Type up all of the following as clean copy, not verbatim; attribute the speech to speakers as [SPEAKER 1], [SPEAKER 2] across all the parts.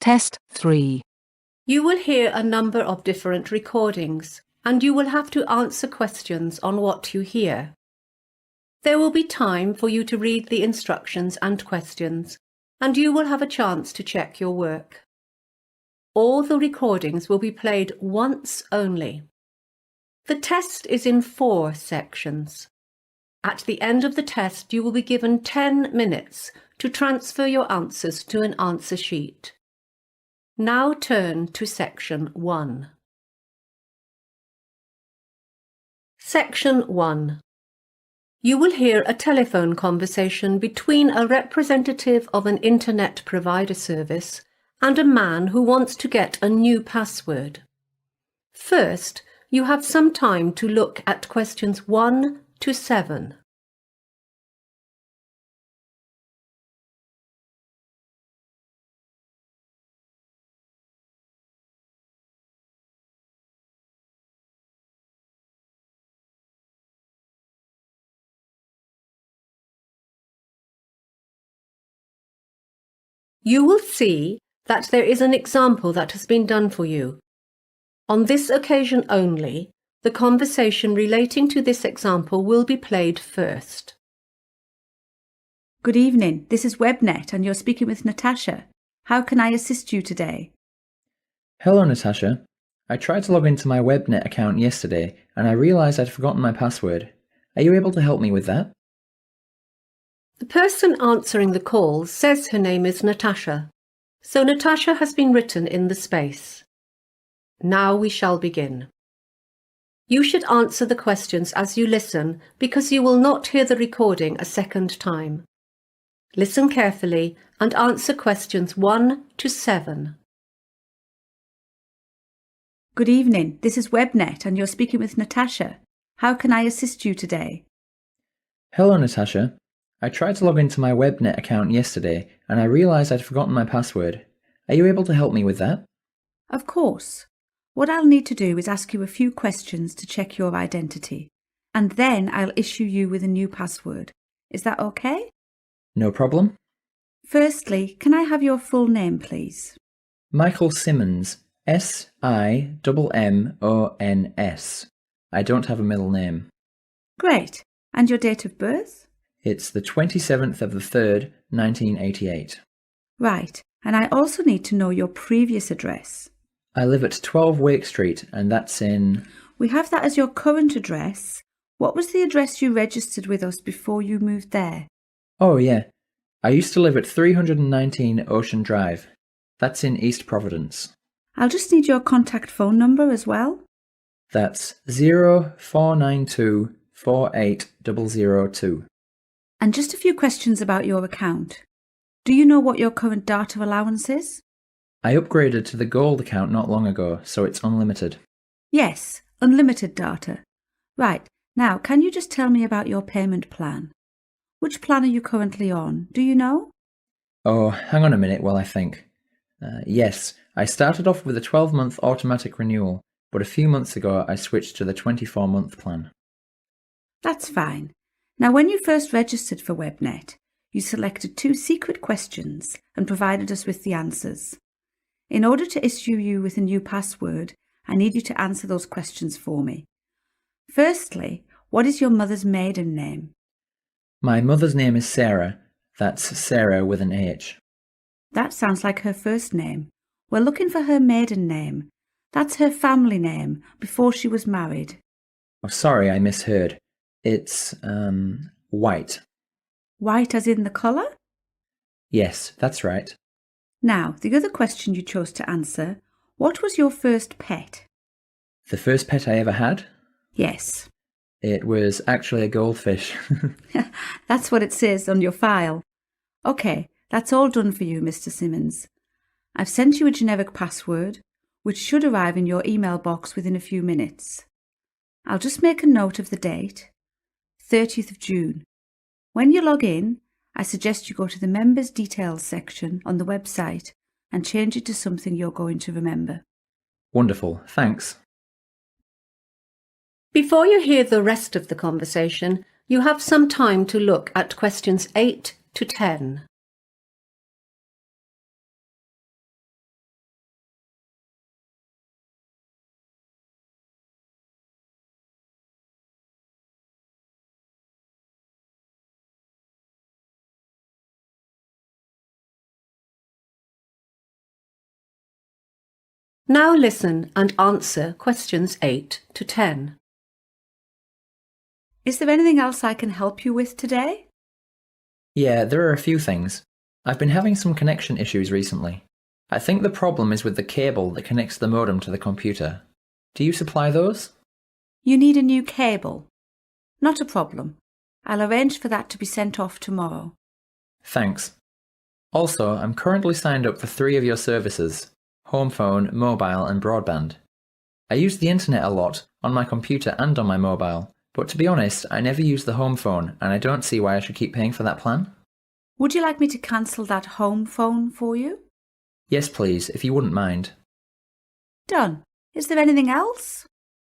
[SPEAKER 1] Test 3.
[SPEAKER 2] You will hear a number of different recordings, and you will have to answer questions on what you hear. There will be time for you to read the instructions and questions, and you will have a chance to check your work. All the recordings will be played once only. The test is in 4 sections. At the end of the test, you will be given 10 minutes to transfer your answers to an answer sheet. Now turn to Section 1. Section 1. You will hear a telephone conversation between a representative of an internet provider service and a man who wants to get a new password. First, you have some time to look at questions 1 to 7. You will see that there is an example that has been done for you. On this occasion only, the conversation relating to this example will be played first.
[SPEAKER 3] Good evening, this is WebNet and you're speaking with Natasha. How can I assist you today?
[SPEAKER 4] Hello Natasha. I tried to log into my WebNet account yesterday and I realised I'd forgotten my password. Are you able to help me with that?
[SPEAKER 2] The person answering the call says her name is Natasha, so Natasha has been written in the space. Now we shall begin. You should answer the questions as you listen because you will not hear the recording a second time. Listen carefully and answer questions 1 to 7.
[SPEAKER 3] Good evening, this is WebNet and you're speaking with Natasha. How can I assist you today?
[SPEAKER 4] Hello Natasha. I tried to log into my WebNet account yesterday and I realised I'd forgotten my password. Are you able to help me with that?
[SPEAKER 3] Of course. What I'll need to do is ask you a few questions to check your identity, and then I'll issue you with a new password. Is that okay?
[SPEAKER 4] No problem.
[SPEAKER 3] Firstly, can I have your full name, please?
[SPEAKER 4] Michael Simmons. SIMMONS. I don't have a middle name.
[SPEAKER 3] Great. And your date of birth?
[SPEAKER 4] It's the 27th of the 3rd, 1988.
[SPEAKER 3] Right. And I also need to know your previous address.
[SPEAKER 4] I live at 12 Wake Street and that's in...
[SPEAKER 3] We have that as your current address. What was the address you registered with us before you moved there?
[SPEAKER 4] Oh yeah. I used to live at 319 Ocean Drive. That's in East Providence.
[SPEAKER 3] I'll just need your contact phone number as well.
[SPEAKER 4] That's 0492 48002.
[SPEAKER 3] And just a few questions about your account. Do you know what your current data allowance is?
[SPEAKER 4] I upgraded to the Gold account not long ago, so it's unlimited.
[SPEAKER 3] Yes, unlimited data. Right, now can you just tell me about your payment plan? Which plan are you currently on? Do you know?
[SPEAKER 4] Oh, hang on a minute while I think. Yes, I started off with a 12-month automatic renewal, but a few months ago I switched to the 24-month plan.
[SPEAKER 3] That's fine. Now when you first registered for WebNet, you selected 2 secret questions and provided us with the answers. In order to issue you with a new password, I need you to answer those questions for me. Firstly, what is your mother's maiden name?
[SPEAKER 4] My mother's name is Sarah. That's Sarah with an H.
[SPEAKER 3] That sounds like her first name. We're looking for her maiden name. That's her family name before she was married.
[SPEAKER 4] Oh, sorry, I misheard. It's, White.
[SPEAKER 3] White as in the colour?
[SPEAKER 4] Yes, that's right.
[SPEAKER 3] Now, the other question you chose to answer, what was your first pet?
[SPEAKER 4] The first pet I ever had?
[SPEAKER 3] Yes.
[SPEAKER 4] It was actually a goldfish.
[SPEAKER 3] That's what it says on your file. OK, that's all done for you, Mr. Simmons. I've sent you a generic password, which should arrive in your email box within a few minutes. I'll just make a note of the date, 30th of June. When you log in, I suggest you go to the Members Details section on the website and change it to something you're going to remember.
[SPEAKER 4] Wonderful, thanks.
[SPEAKER 2] Before you hear the rest of the conversation, you have some time to look at questions 8 to 10. Now listen and answer questions 8 to 10.
[SPEAKER 3] Is there anything else I can help you with today?
[SPEAKER 4] Yeah, there are a few things. I've been having some connection issues recently. I think the problem is with the cable that connects the modem to the computer. Do you supply those?
[SPEAKER 3] You need a new cable. Not a problem. I'll arrange for that to be sent off tomorrow.
[SPEAKER 4] Thanks. Also, I'm currently signed up for 3 of your services: home phone, mobile and broadband. I use the internet a lot, on my computer and on my mobile, but to be honest, I never use the home phone and I don't see why I should keep paying for that plan.
[SPEAKER 3] Would you like me to cancel that home phone for you?
[SPEAKER 4] Yes please, if you wouldn't mind.
[SPEAKER 3] Done. Is there anything else?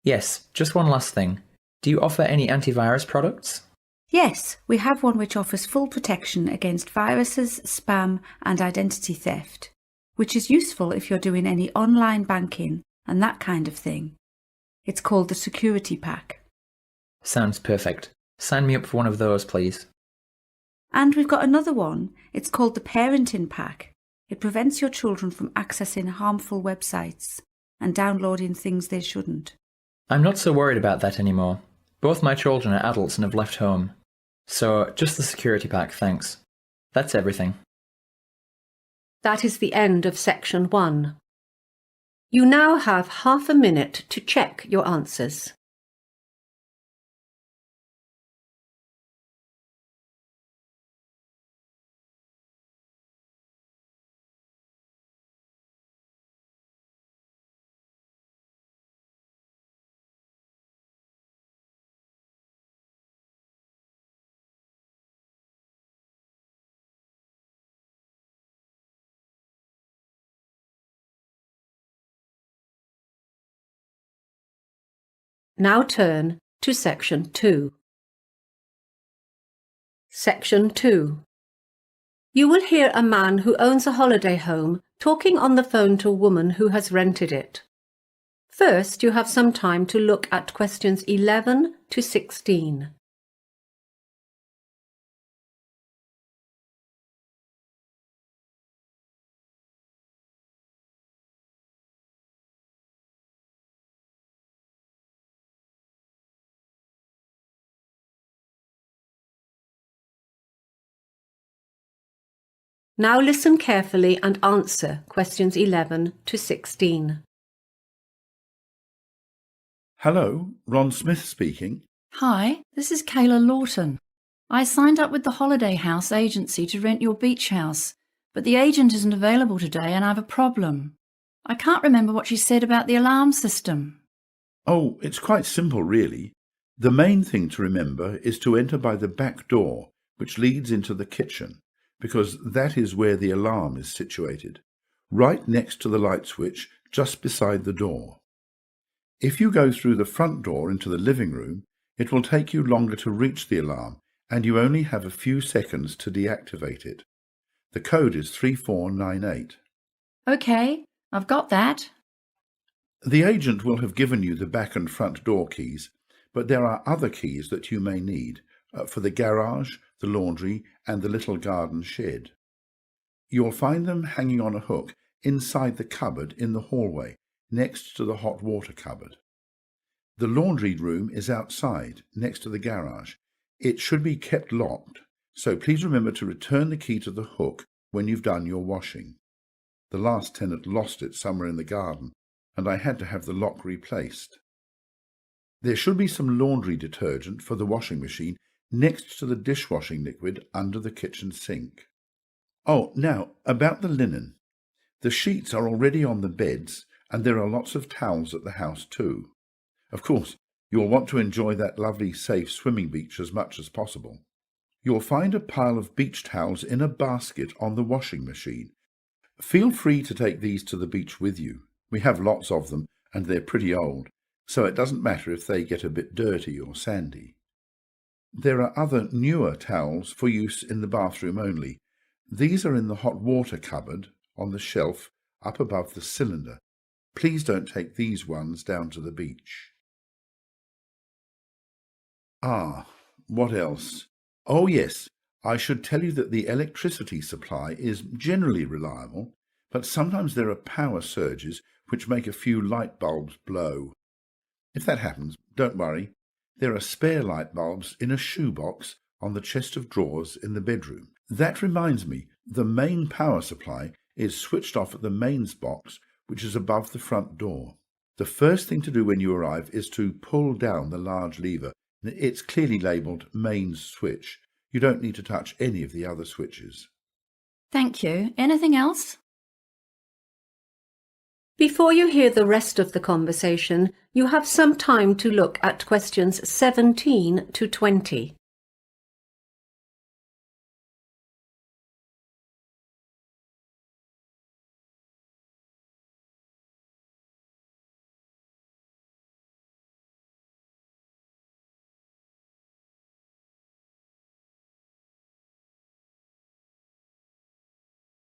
[SPEAKER 4] Yes, just one last thing. Do you offer any antivirus products?
[SPEAKER 3] Yes, we have one which offers full protection against viruses, spam and identity theft, which is useful if you're doing any online banking and that kind of thing. It's called the Security Pack.
[SPEAKER 4] Sounds perfect. Sign me up for one of those, please.
[SPEAKER 3] And we've got another one. It's called the Parenting Pack. It prevents your children from accessing harmful websites and downloading things they shouldn't.
[SPEAKER 4] I'm not so worried about that anymore. Both my children are adults and have left home. So, just the security pack, thanks. That's everything.
[SPEAKER 2] That is the end of section 1. You now have half a minute to check your answers. Now turn to section 2. Section 2. You will hear a man who owns a holiday home talking on the phone to a woman who has rented it. First, you have some time to look at questions 11 to 16. Now listen carefully and answer questions 11 to 16.
[SPEAKER 1] Hello, Ron Smith speaking.
[SPEAKER 5] Hi, this is Kayla Lawton. I signed up with the Holiday House agency to rent your beach house, but the agent isn't available today and I have a problem. I can't remember what she said about the alarm system.
[SPEAKER 1] Oh, it's quite simple, really. The main thing to remember is to enter by the back door, which leads into the kitchen, because that is where the alarm is situated, right next to the light switch, just beside the door. If you go through the front door into the living room, it will take you longer to reach the alarm, and you only have a few seconds to deactivate it. The code is 3498.
[SPEAKER 5] Okay, I've got that.
[SPEAKER 1] The agent will have given you the back and front door keys, but there are other keys that you may need for the garage, the laundry, and the little garden shed. You'll find them hanging on a hook inside the cupboard in the hallway, next to the hot water cupboard. The laundry room is outside, next to the garage. It should be kept locked, so please remember to return the key to the hook when you've done your washing. The last tenant lost it somewhere in the garden, and I had to have the lock replaced. There should be some laundry detergent for the washing machine next to the dishwashing liquid under the kitchen sink. Oh, now, about the linen. The sheets are already on the beds, and there are lots of towels at the house too. Of course, you'll want to enjoy that lovely, safe swimming beach as much as possible. You'll find a pile of beach towels in a basket on the washing machine. Feel free to take these to the beach with you. We have lots of them, and they're pretty old, so it doesn't matter if they get a bit dirty or sandy. There are other newer towels for use in the bathroom only. These are in the hot water cupboard on the shelf up above the cylinder. Please don't take these ones down to the beach. What else? Oh yes, I should tell you that the electricity supply is generally reliable, but sometimes there are power surges which make a few light bulbs blow. If that happens, don't worry. There are spare light bulbs in a shoebox on the chest of drawers in the bedroom. That reminds me, the main power supply is switched off at the mains box, which is above the front door. The first thing to do when you arrive is to pull down the large lever. It's clearly labelled mains switch. You don't need to touch any of the other switches.
[SPEAKER 5] Thank you. Anything else?
[SPEAKER 2] Before you hear the rest of the conversation, you have some time to look at questions 17 to 20.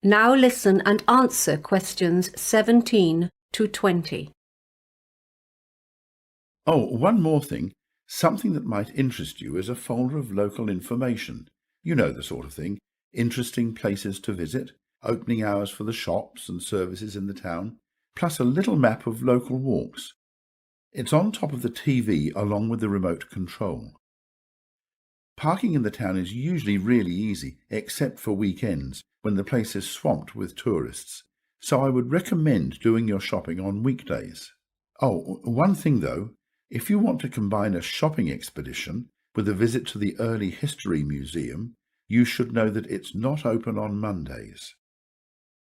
[SPEAKER 2] Now listen and answer questions 17 to 20.
[SPEAKER 1] Oh, one more thing. Something that might interest you is a folder of local information. You know the sort of thing. Interesting places to visit, opening hours for the shops and services in the town, plus a little map of local walks. It's on top of the TV along with the remote control. Parking in the town is usually really easy, except for weekends, when the place is swamped with tourists, so I would recommend doing your shopping on weekdays. Oh, one thing though, if you want to combine a shopping expedition with a visit to the Early History Museum, you should know that it's not open on Mondays.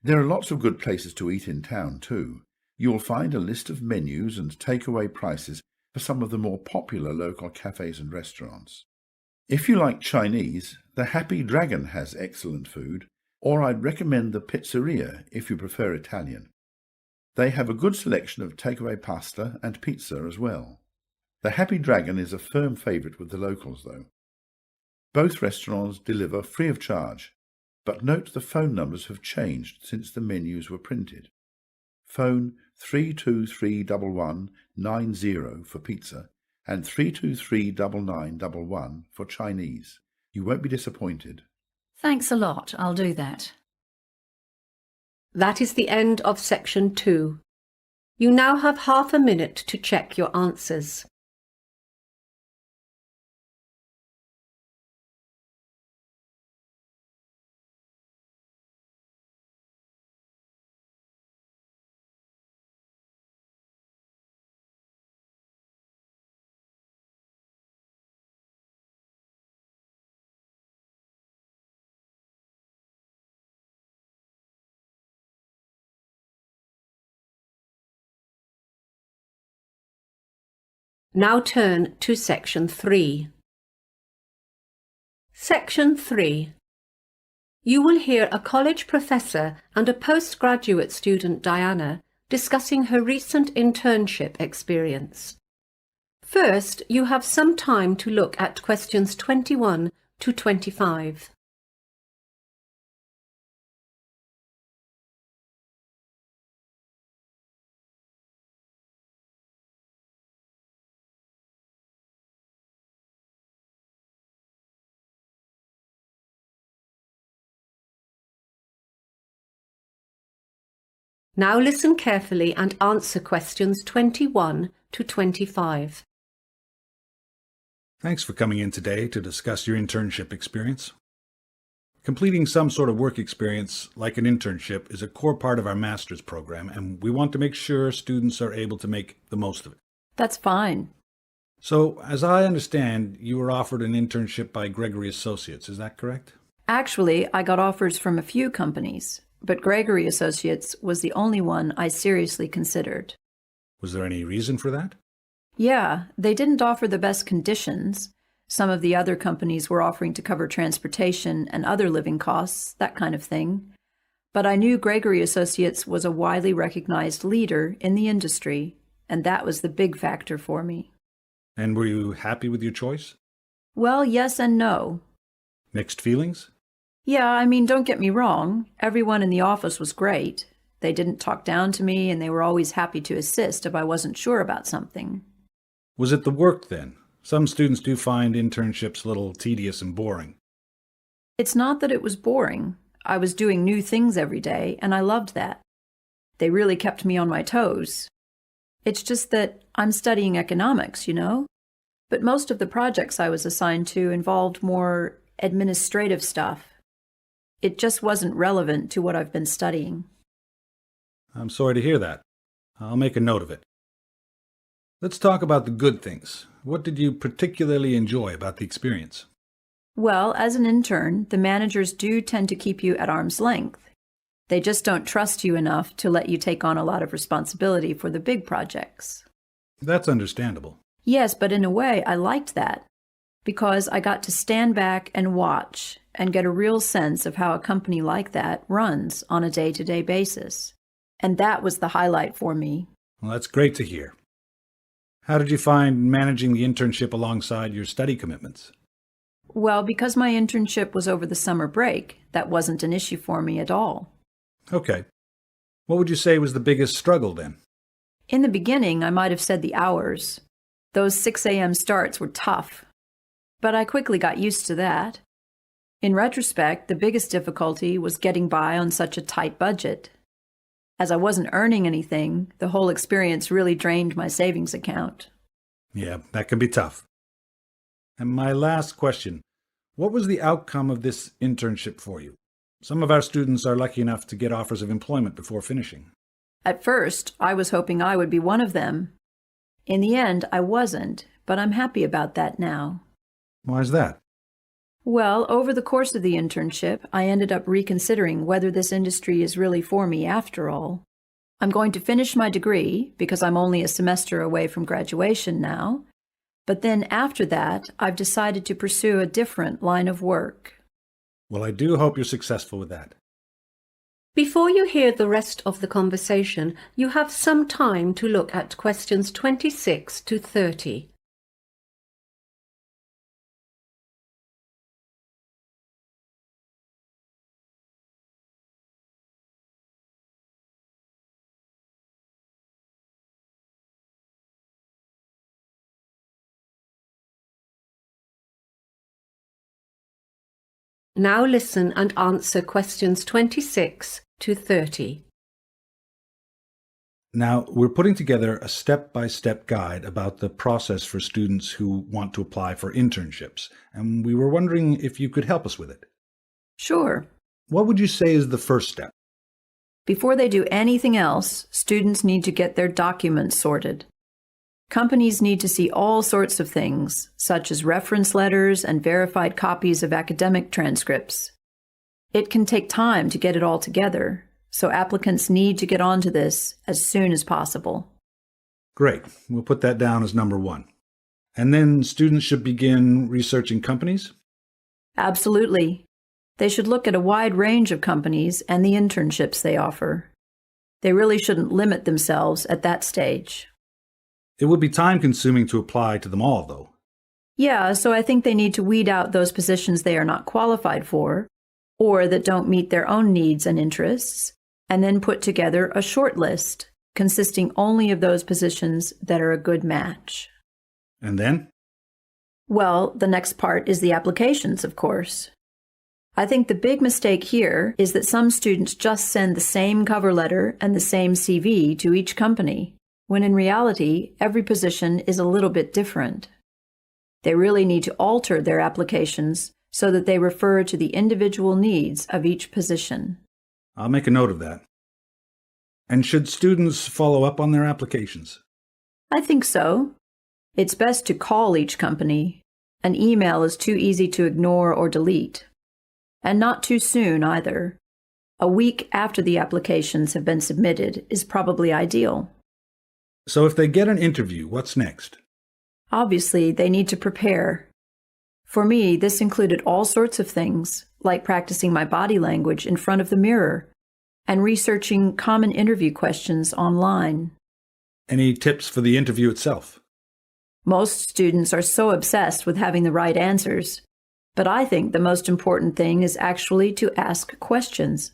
[SPEAKER 1] There are lots of good places to eat in town too. You'll find a list of menus and takeaway prices for some of the more popular local cafes and restaurants. If you like Chinese, the Happy Dragon has excellent food, or I'd recommend the Pizzeria if you prefer Italian. They have a good selection of takeaway pasta and pizza as well. The Happy Dragon is a firm favourite with the locals though. Both restaurants deliver free of charge, but note the phone numbers have changed since the menus were printed. Phone 3231190 for pizza and 3239911 for Chinese. You won't be disappointed.
[SPEAKER 5] Thanks a lot. I'll do that.
[SPEAKER 2] That is the end of section 2. You now have half a minute to check your answers. Now turn to section 3. Section 3. You will hear a college professor and a postgraduate student, Diana, discussing her recent internship experience. First, you have some time to look at questions 21 to 25. Now listen carefully and answer questions 21 to 25.
[SPEAKER 6] Thanks for coming in today to discuss your internship experience. Completing some sort of work experience, like an internship, is a core part of our master's program, and we want to make sure students are able to make the most of it.
[SPEAKER 5] That's fine.
[SPEAKER 6] So, as I understand, you were offered an internship by Gregory Associates, is that correct?
[SPEAKER 5] Actually, I got offers from a few companies, but Gregory Associates was the only one I seriously considered.
[SPEAKER 6] Was there any reason for that?
[SPEAKER 5] Yeah, they didn't offer the best conditions. Some of the other companies were offering to cover transportation and other living costs, that kind of thing. But I knew Gregory Associates was a widely recognized leader in the industry, and that was the big factor for me.
[SPEAKER 6] And were you happy with your choice?
[SPEAKER 5] Well, yes and no.
[SPEAKER 6] Mixed feelings?
[SPEAKER 5] Yeah, I mean, don't get me wrong. Everyone in the office was great. They didn't talk down to me, and they were always happy to assist if I wasn't sure about something.
[SPEAKER 6] Was it the work, then? Some students do find internships a little tedious and boring.
[SPEAKER 5] It's not that it was boring. I was doing new things every day, and I loved that. They really kept me on my toes. It's just that I'm studying economics, you know? But most of the projects I was assigned to involved more administrative stuff. It just wasn't relevant to what I've been studying.
[SPEAKER 6] I'm sorry to hear that. I'll make a note of it. Let's talk about the good things. What did you particularly enjoy about the experience?
[SPEAKER 5] Well, as an intern, the managers do tend to keep you at arm's length. They just don't trust you enough to let you take on a lot of responsibility for the big projects.
[SPEAKER 6] That's understandable.
[SPEAKER 5] Yes, but in a way, I liked that, because I got to stand back and watch and get a real sense of how a company like that runs on a day-to-day basis. And that was the highlight for me.
[SPEAKER 6] Well, that's great to hear. How did you find managing the internship alongside your study commitments?
[SPEAKER 5] Well, because my internship was over the summer break, that wasn't an issue for me at all.
[SPEAKER 6] Okay. What would you say was the biggest struggle then?
[SPEAKER 5] In the beginning, I might have said the hours. Those 6 a.m. starts were tough. But I quickly got used to that. In retrospect, the biggest difficulty was getting by on such a tight budget. As I wasn't earning anything, the whole experience really drained my savings account.
[SPEAKER 6] Yeah, that can be tough. And my last question, what was the outcome of this internship for you? Some of our students are lucky enough to get offers of employment before finishing.
[SPEAKER 5] At first, I was hoping I would be one of them. In the end, I wasn't, but I'm happy about that now.
[SPEAKER 6] Why is that?
[SPEAKER 5] Well, over the course of the internship, I ended up reconsidering whether this industry is really for me after all. I'm going to finish my degree, because I'm only a semester away from graduation now, but then after that, I've decided to pursue a different line of work.
[SPEAKER 6] Well, I do hope you're successful with that.
[SPEAKER 2] Before you hear the rest of the conversation, you have some time to look at questions 26 to 30. Now listen and answer questions 26 to 30.
[SPEAKER 6] Now, we're putting together a step-by-step guide about the process for students who want to apply for internships, and we were wondering if you could help us with it.
[SPEAKER 5] Sure.
[SPEAKER 6] What would you say is the first step?
[SPEAKER 5] Before they do anything else, students need to get their documents sorted. Companies need to see all sorts of things, such as reference letters and verified copies of academic transcripts. It can take time to get it all together, so applicants need to get onto this as soon as possible.
[SPEAKER 6] Great. We'll put that down as number one. And then students should begin researching companies?
[SPEAKER 5] Absolutely. They should look at a wide range of companies and the internships they offer. They really shouldn't limit themselves at that stage.
[SPEAKER 6] It would be time-consuming to apply to them all, though.
[SPEAKER 5] Yeah, so I think they need to weed out those positions they are not qualified for, or that don't meet their own needs and interests, and then put together a short list consisting only of those positions that are a good match.
[SPEAKER 6] And then?
[SPEAKER 5] Well, the next part is the applications, of course. I think the big mistake here is that some students just send the same cover letter and the same CV to each company, when in reality, every position is a little bit different. They really need to alter their applications so that they refer to the individual needs of each position.
[SPEAKER 6] I'll make a note of that. And should students follow up on their applications?
[SPEAKER 5] I think so. It's best to call each company. An email is too easy to ignore or delete. And not too soon either. A week after the applications have been submitted is probably ideal.
[SPEAKER 6] So if they get an interview, what's next?
[SPEAKER 5] Obviously, they need to prepare. For me, this included all sorts of things, like practicing my body language in front of the mirror and researching common interview questions online.
[SPEAKER 6] Any tips for the interview itself?
[SPEAKER 5] Most students are so obsessed with having the right answers, but I think the most important thing is actually to ask questions.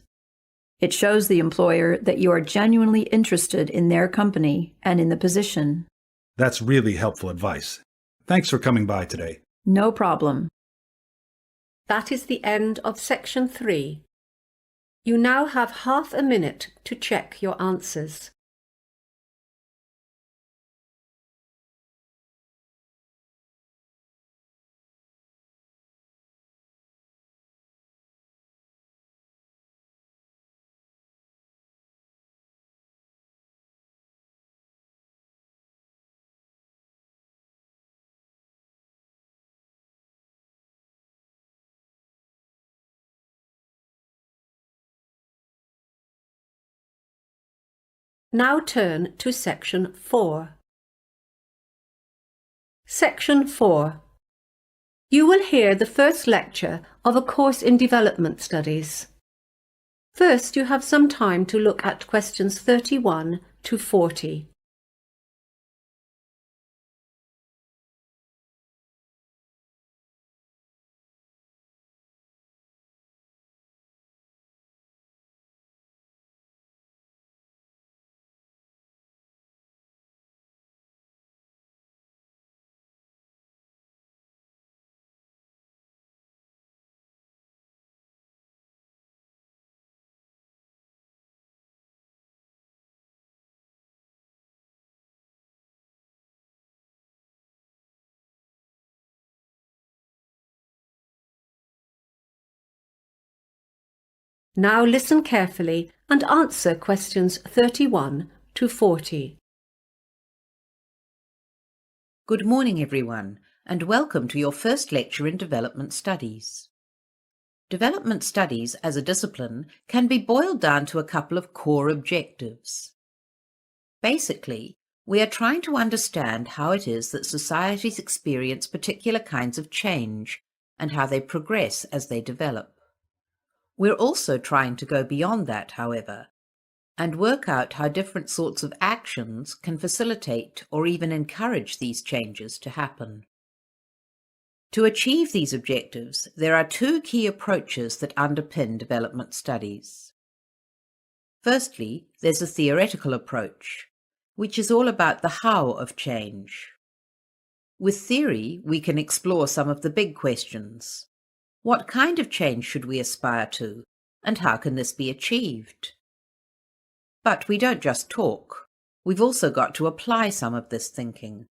[SPEAKER 5] It shows the employer that you are genuinely interested in their company and in the position.
[SPEAKER 6] That's really helpful advice. Thanks for coming by today.
[SPEAKER 5] No problem.
[SPEAKER 2] That is the end of section 3. You now have half a minute to check your answers. Now turn to Section 4. Section 4. You will hear the first lecture of a course in development studies. First, you have some time to look at questions 31 to 40. Now listen carefully and answer questions 31 to 40.
[SPEAKER 7] Good morning, everyone, and welcome to your first lecture in Development Studies. Development Studies as a discipline can be boiled down to a couple of core objectives. Basically, we are trying to understand how it is that societies experience particular kinds of change and how they progress as they develop. We're also trying to go beyond that, however, and work out how different sorts of actions can facilitate or even encourage these changes to happen. To achieve these objectives, there are two key approaches that underpin development studies. Firstly, there's a theoretical approach, which is all about the how of change. With theory, we can explore some of the big questions. What kind of change should we aspire to, and how can this be achieved? But we don't just talk. We've also got to apply some of this thinking.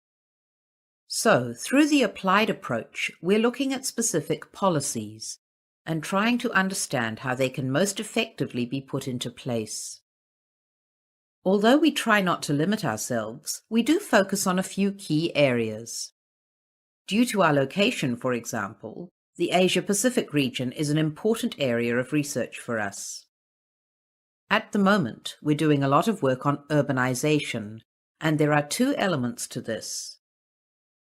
[SPEAKER 7] So, through the applied approach, we're looking at specific policies and trying to understand how they can most effectively be put into place. Although we try not to limit ourselves, we do focus on a few key areas. Due to our location, for example, the Asia-Pacific region is an important area of research for us. At the moment, we're doing a lot of work on urbanization, and there are two elements to this.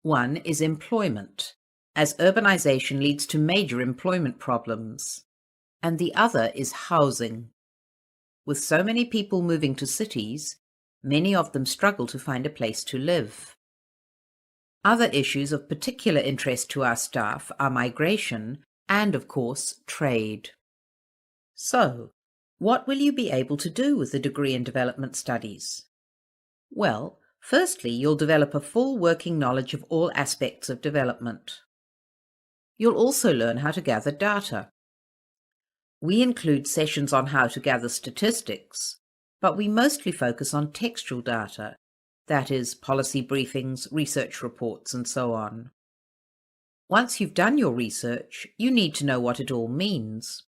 [SPEAKER 7] One is employment, as urbanization leads to major employment problems, and the other is housing. With so many people moving to cities, many of them struggle to find a place to live. Other issues of particular interest to our staff are migration and, of course, trade. So, what will you be able to do with the degree in development studies? Well, firstly, you'll develop a full working knowledge of all aspects of development. You'll also learn how to gather data. We include sessions on how to gather statistics, but we mostly focus on textual data, that is, policy briefings, research reports, and so on. Once you've done your research, you need to know what it all means.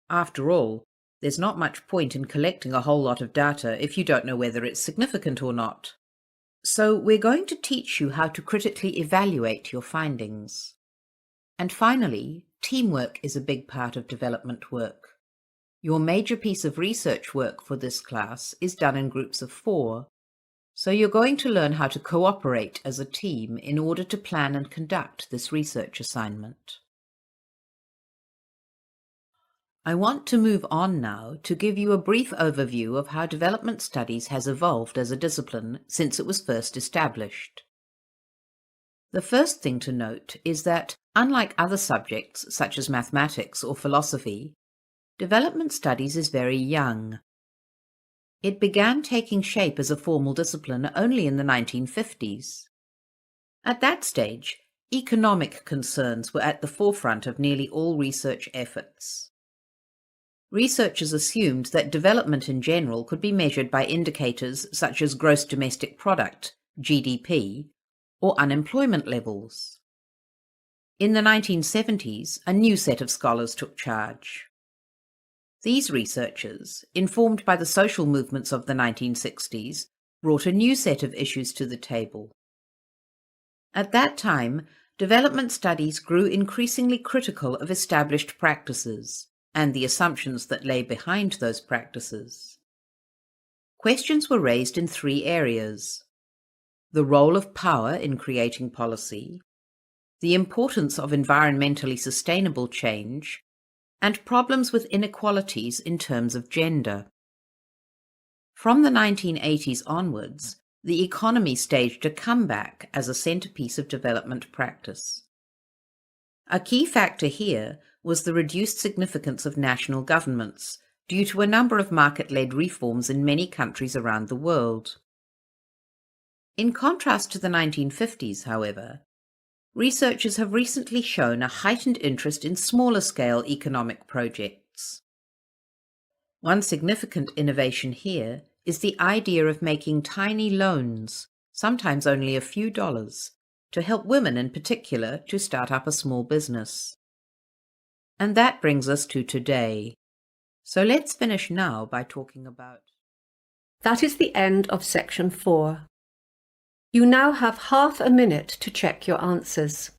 [SPEAKER 7] After all, there's not much point in collecting a whole lot of data if you don't know whether it's significant or not. So we're going to teach you how to critically evaluate your findings. And finally, teamwork is a big part of development work. Your major piece of research work for this class is done in groups of 4, so you're going to learn how to cooperate as a team in order to plan and conduct this research assignment. I want to move on now to give you a brief overview of how development studies has evolved as a discipline since it was first established. The first thing to note is that, unlike other subjects such as mathematics or philosophy, development studies is very young. It began taking shape as a formal discipline only in the 1950s. At that stage, economic concerns were at the forefront of nearly all research efforts. researchers assumed that development in general could be measured by indicators such as gross domestic product, GDP, or unemployment levels. In the 1970s, a new set of scholars took charge. These researchers, informed by the social movements of the 1960s, brought a new set of issues to the table. At that time, development studies grew increasingly critical of established practices and the assumptions that lay behind those practices. Questions were raised in three areas: the role of power in creating policy, the importance of environmentally sustainable change, and problems with inequalities in terms of gender. From the 1980s onwards, the economy staged a comeback as a centerpiece of development practice. A key factor here was the reduced significance of national governments due to a number of market-led reforms in many countries around the world. In contrast to the 1950s, however, researchers have recently shown a heightened interest in smaller-scale economic projects. One significant innovation here is the idea of making tiny loans, sometimes only a few dollars, to help women in particular to start up a small business. And that brings us to today. So let's finish now by talking about...
[SPEAKER 2] That is the end of section 4. You now have half a minute to check your answers.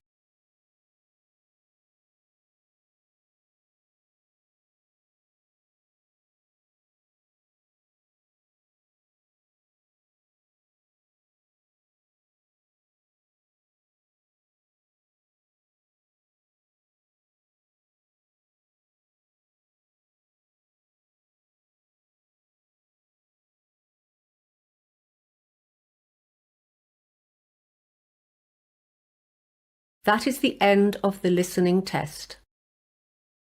[SPEAKER 2] That is the end of the listening test.